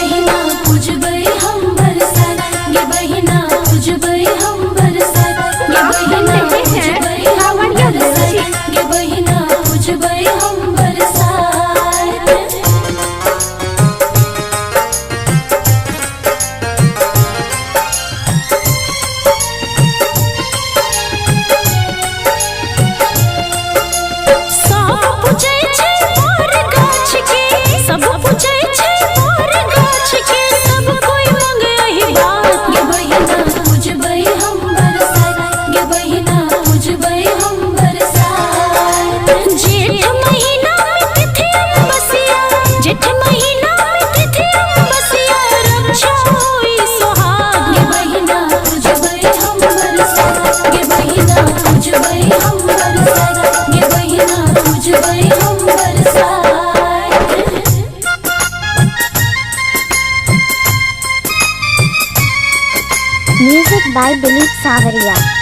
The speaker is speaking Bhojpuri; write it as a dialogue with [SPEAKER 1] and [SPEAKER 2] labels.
[SPEAKER 1] बहिना पूजबै हम बरसात, गे बहिना पूजबै हम बरसात, गे बहिना पूजबै हम बरसात, गे बहिना पूजबै हम बरसात। सब पूजै छै मोर गाछ के, सब पूजै छै मोर गाछ के, सब कोई मंगे एही बात, गे बहिना पूजबै हम बरसात, गे बहिना पूजबै हम बरसात। जेठ महीना में तिथि अमावस्या, जेठ महीना में तिथि अमावस्या, रक्षा होई सोहाग, गे बहिना पूजबै हम बरसात, गे बहिना पूजबै हम बरसात, गे बहिना पूजबै हम बरसात।
[SPEAKER 2] Music by Dilip Savaria.